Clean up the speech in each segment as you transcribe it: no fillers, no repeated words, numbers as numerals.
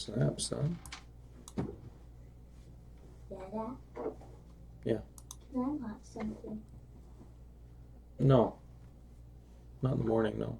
Snap, son. Dada? Yeah. Can I watch something? No. Not in the morning, no.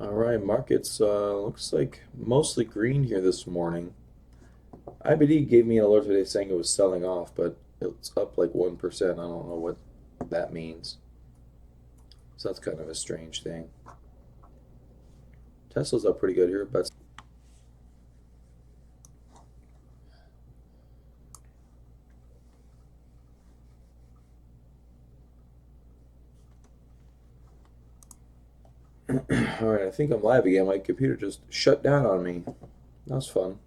All right, markets looks like mostly green here this morning. IBD gave me an alert today saying it was selling off, but it's up like 1%. I don't know what that means. So that's kind of a strange thing. Tesla's up pretty good here, but all right, I think I'm live again. My computer just shut down on me. That was fun.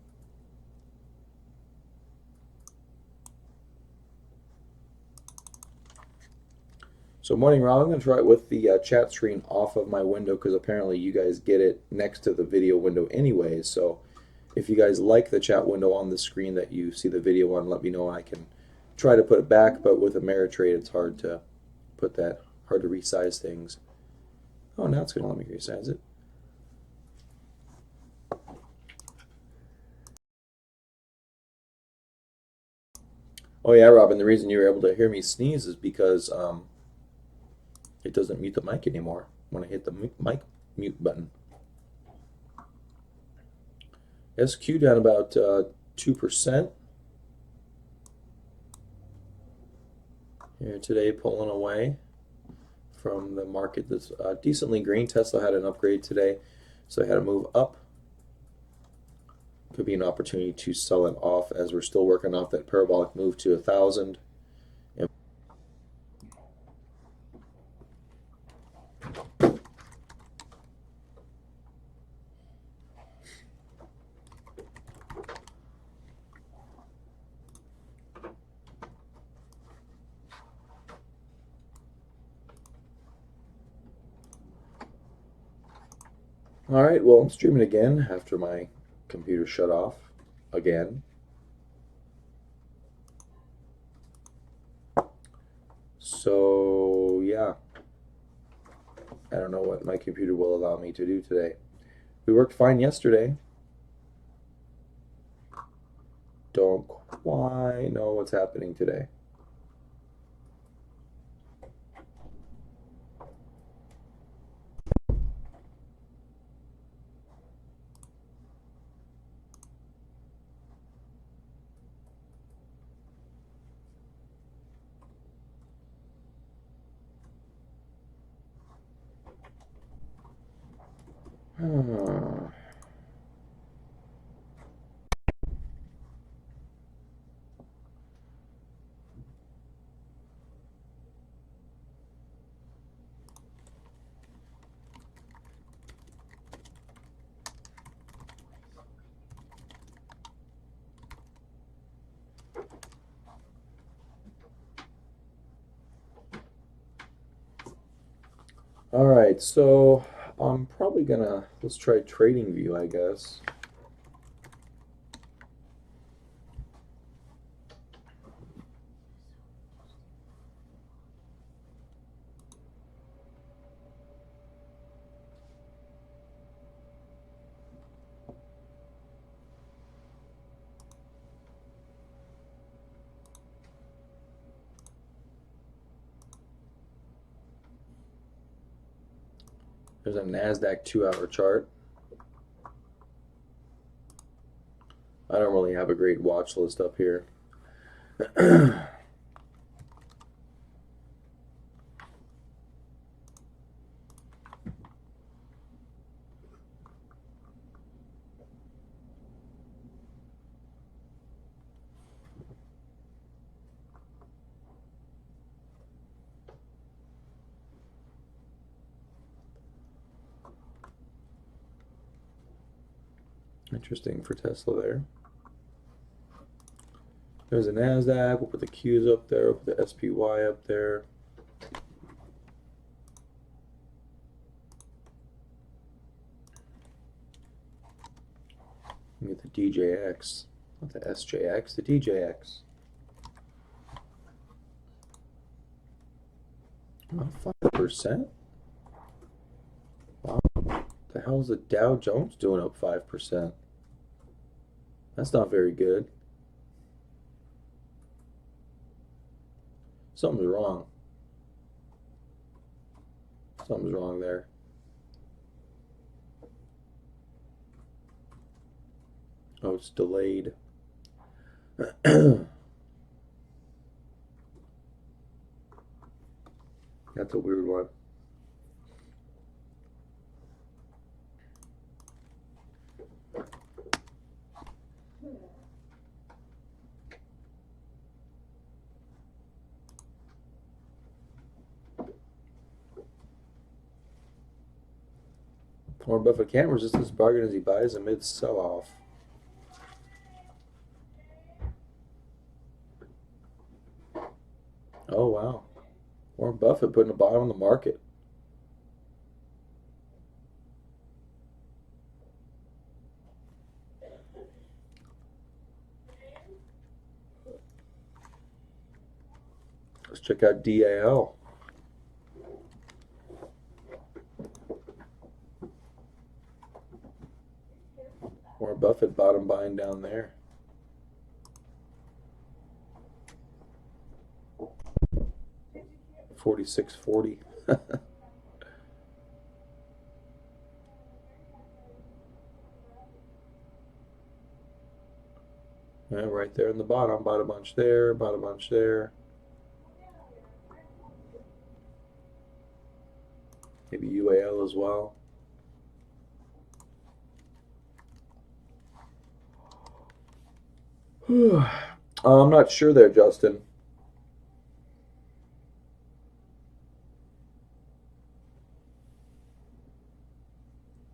So morning, Rob. I'm going to try it with the chat screen off of my window because apparently you guys get it next to the video window anyway. So if you guys like the chat window on the screen that you see the video on, let me know and I can try to put it back. But with Ameritrade, it's hard to put that, hard to resize things. Oh, now it's going to let me resize it. Oh yeah, Robin, the reason you were able to hear me sneeze is because it doesn't mute the mic anymore when I hit the mic mute button. SQ down about 2% here today, pulling away from the market that's decently green. Tesla had an upgrade today, so they had to move up. Could be an opportunity to sell it off as we're still working off that parabolic move to 1,000. All right, well, I'm streaming again after my computer shut off again. So, yeah. I don't know what my computer will allow me to do today. We worked fine yesterday. Don't quite know what's happening today. All right, so I'm probably gonna, let's try TradingView, I guess. There's a NASDAQ 2-hour chart. I don't really have a great watch list up here. Interesting for Tesla there. There's a NASDAQ. We'll put the Qs up there. We'll put the SPY up there. You get the DJX, not the SJX, the DJX. About 5%. Wow. The hell is the Dow Jones doing up 5%? That's not very good. Something's wrong. Something's wrong there. Oh, it's delayed. That's a weird one. Warren Buffett can't resist this bargain as he buys amid sell-off. Oh, wow. Warren Buffett putting a bottom on the market. Let's check out DAL. Warren Buffett bottom buying down there. $46.40. Yeah, right there in the bottom. Bought a bunch there, bought a bunch there. Maybe UAL as well. I'm not sure there, Justin.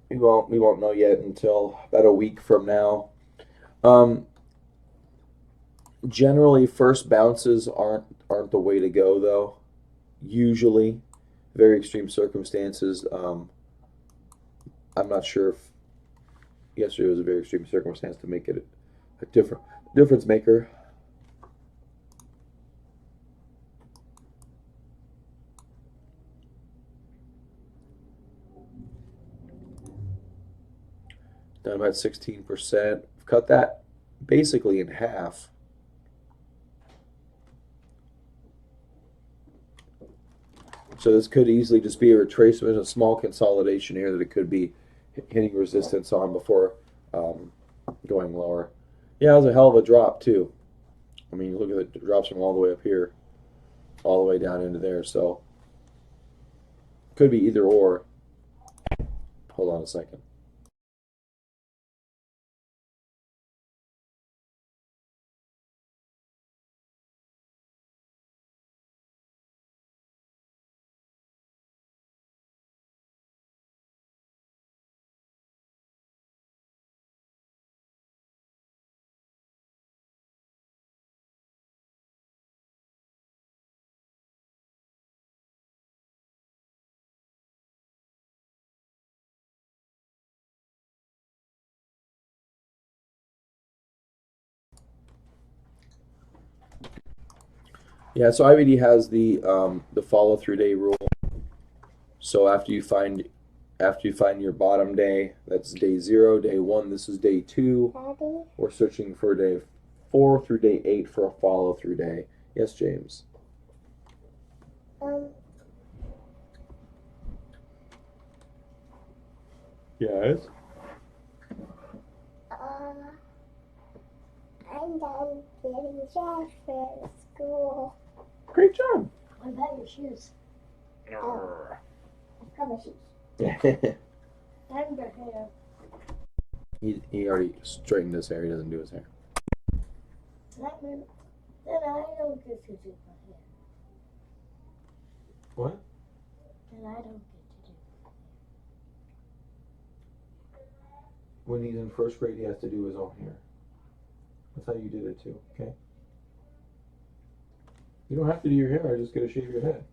We won't know yet until about a week from now. Um, Generally, first bounces aren't the way to go, though. Usually, very extreme circumstances. I'm not sure if yesterday was a very extreme circumstance to make it a difference maker. Down about 16%. Cut that basically in half. So this could easily just be a retracement, a small consolidation here that it could be hitting resistance on before going lower. Yeah, it was a hell of a drop too. I mean, look at the drops from all the way up here, all the way down into there. So could be either or. Hold on a second. Yeah, so IBD has the follow through day rule. So after you find your bottom day, that's day 0, day 1. This is day 2. Daddy? We're searching for day 4 through day 8 for a follow through day. Yes, James. Yes. I'm done getting dressed for school. Great job. What about your shoes? Oh, I've got my shoes. And your hair. He already straightened his hair. He doesn't do his hair. That means then I don't get to do my hair. What? Then I don't get to do my hair. When he's in first grade, he has to do his own hair. That's how you did it too, okay? You don't have to do your hair. I just gotta shave your head.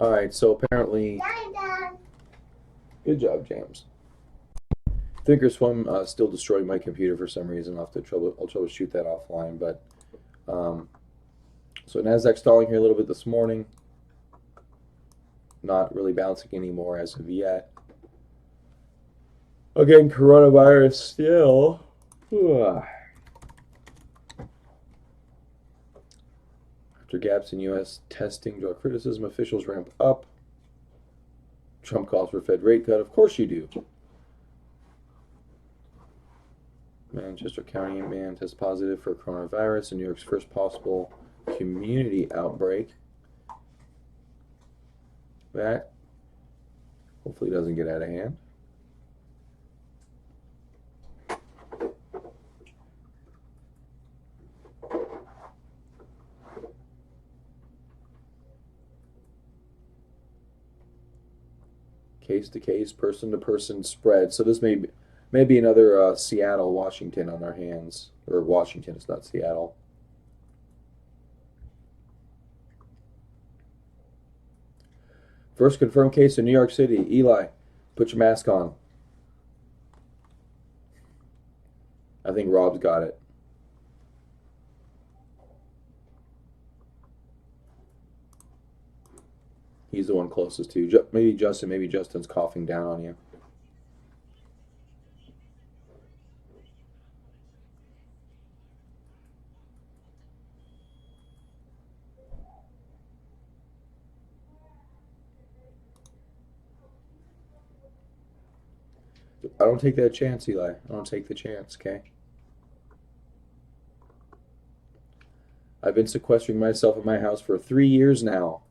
All right. So apparently, I'm done. Good job, James. Thinkorswim still destroying my computer for some reason. I'll troubleshoot that offline. But so Nasdaq stalling here a little bit this morning. Not really bouncing anymore as of yet. Again, coronavirus still. After gaps in U.S. testing draw criticism, officials ramp up. Trump calls for Fed rate cut. Of course you do. Manchester County man tests positive for coronavirus in New York's first possible community outbreak. That hopefully doesn't get out of hand. Case to case, person to person spread. So this may be another Seattle, Washington on our hands. Or Washington, it's not Seattle. First confirmed case in New York City. Eli, put your mask on. I think Rob's got it. He's the one closest to. Maybe Justin. Maybe Justin's coughing down on you. I don't take that chance, Eli. I don't take the chance, okay? I've been sequestering myself in my house for 3 years now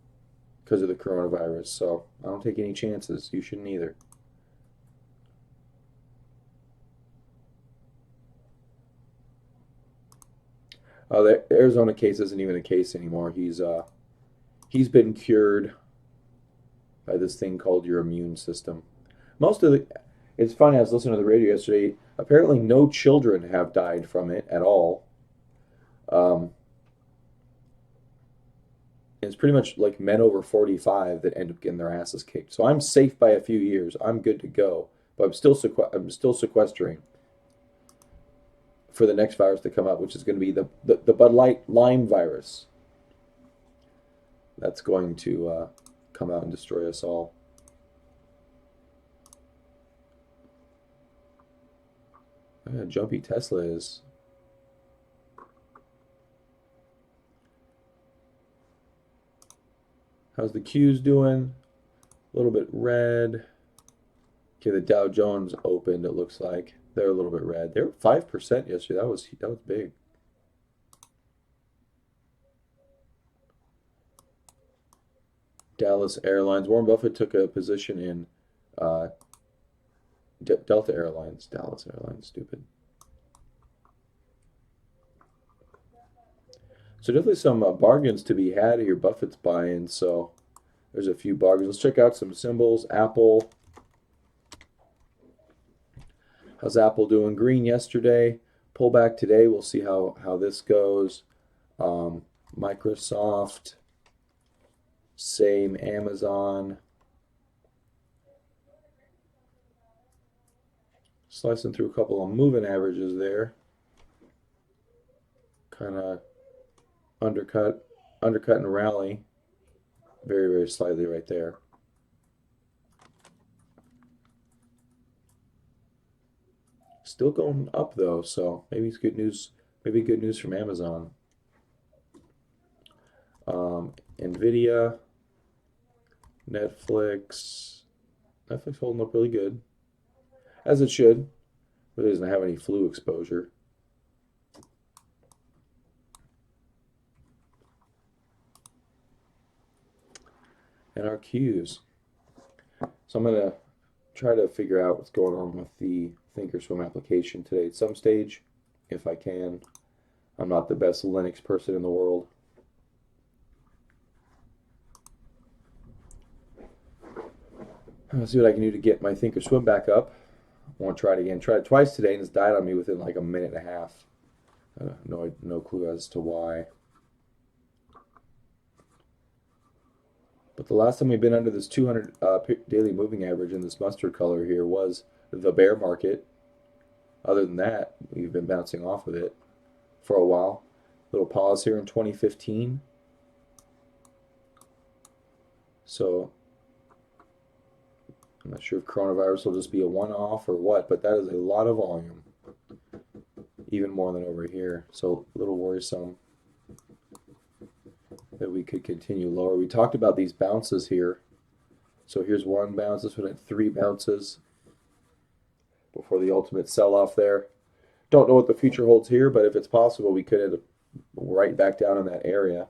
because of the coronavirus, so I don't take any chances. You shouldn't either. The Arizona case isn't even a case anymore. He's been cured by this thing called your immune system. It's funny, I was listening to the radio yesterday. Apparently, no children have died from it at all. It's pretty much like men over 45 that end up getting their asses kicked. So I'm safe by a few years. I'm good to go, but I'm still sequestering for the next virus to come out, which is going to be the Bud Light Lyme virus. That's going to come out and destroy us all. Look how jumpy Tesla is. How's the Qs doing? A little bit red. Okay, the Dow Jones opened, it looks like. They're a little bit red. They were 5% yesterday. That was big. Dallas Airlines. Warren Buffett took a position in Delta Airlines. Dallas Airlines, stupid. So definitely some bargains to be had here. Buffett's buying, so there's a few bargains. Let's check out some symbols. Apple. How's Apple doing? Green yesterday. Pullback today. We'll see how this goes. Microsoft. Same. Amazon. Slicing through a couple of moving averages there. Kind of undercut and rally very, very slightly right there. Still going up though, so maybe it's good news. Maybe good news from Amazon. Nvidia, Netflix holding up really good, as it should. Really doesn't have any flu exposure. And our Qs. So I'm going to try to figure out what's going on with the Thinkorswim application today at some stage, if I can. I'm not the best Linux person in the world. Let's see what I can do to get my Thinkorswim back up. I want to try it again. Tried it twice today and it's died on me within like a minute and a half. No clue as to why. But the last time we've been under this 200 daily moving average in this mustard color here was the bear market. Other than that, we've been bouncing off of it for a while. Little pause here in 2015. So I'm not sure if coronavirus will just be a one-off or what, but that is a lot of volume. Even more than over here. So a little worrisome that we could continue lower. We talked about these bounces here. So here's one bounce. This one had 3 bounces before the ultimate sell-off there. Don't know what the future holds here, but if it's possible, we could end up right back down in that area.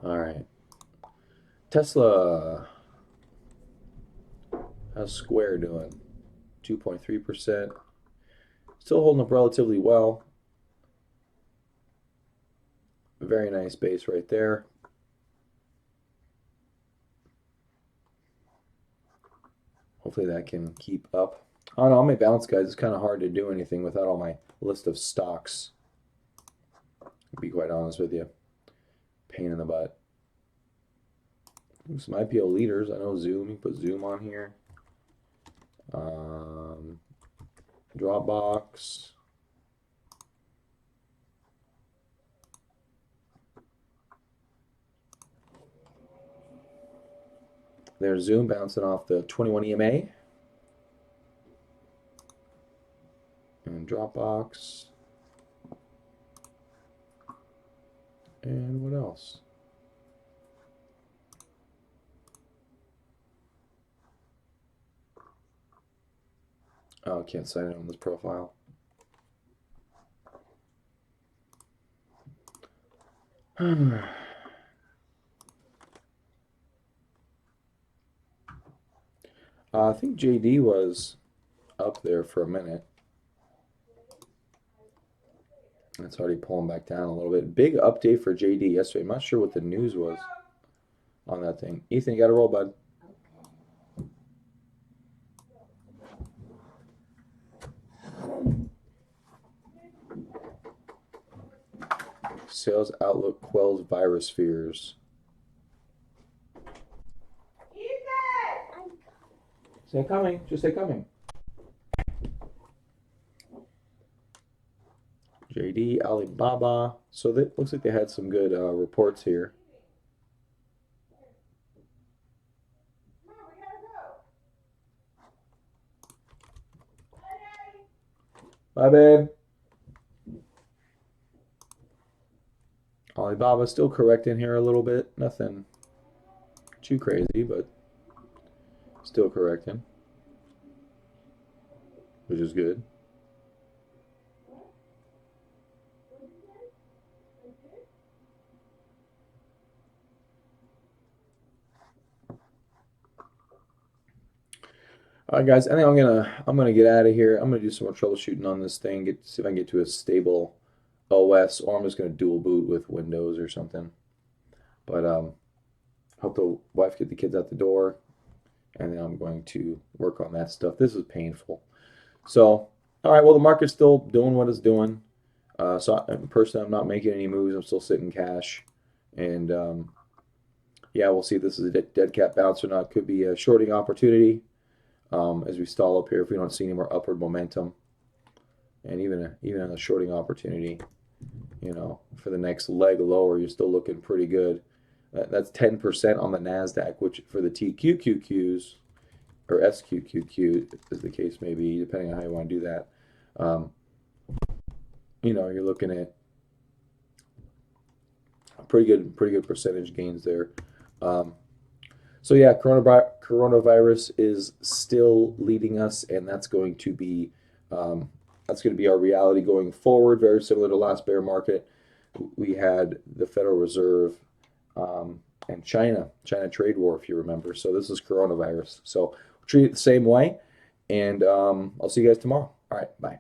All right. Tesla. How's Square doing? 2.3%. Still holding up relatively well. Very nice base right there. Hopefully that can keep up. I don't know, I may bounce, guys. It's kind of hard to do anything without all my list of stocks. To be quite honest with you. Pain in the butt. Some IPO leaders. I know Zoom. You put Zoom on here. Dropbox. There's Zoom bouncing off the 21 EMA. And Dropbox. And what else? Oh, I can't sign it on this profile. I think JD was up there for a minute. It's already pulling back down a little bit. Big update for JD yesterday. I'm not sure what the news was on that thing. Ethan, you got to roll, bud. Sales outlook quells virus fears. Say coming. Just say coming. JD, Alibaba. So that looks like they had some good reports here. Bye, babe. Alibaba still correcting here a little bit. Nothing too crazy, but still correcting, which is good. All right, guys. I think I'm gonna get out of here. I'm gonna do some more troubleshooting on this thing. See if I can get to a stable OS, or I'm just gonna dual boot with Windows or something. But hope the wife get the kids out the door, and then I'm going to work on that stuff. This is painful. So, all right. Well, the market's still doing what it's doing. So personally, I'm not making any moves. I'm still sitting cash, and yeah, we'll see if this is a dead cat bounce or not. Could be a shorting opportunity. As we stall up here, if we don't see any more upward momentum, and even a shorting opportunity, you know, for the next leg lower, you're still looking pretty good. That's 10% on the Nasdaq, which for the TQQQs or SQQQ, as the case may be, depending on how you want to do that. You know, you're looking at pretty good percentage gains there. So yeah, coronavirus is still leading us, and that's going to be our reality going forward. Very similar to last bear market, we had the Federal Reserve and China trade war, if you remember. So this is coronavirus. So we'll treat it the same way, and I'll see you guys tomorrow. All right, bye.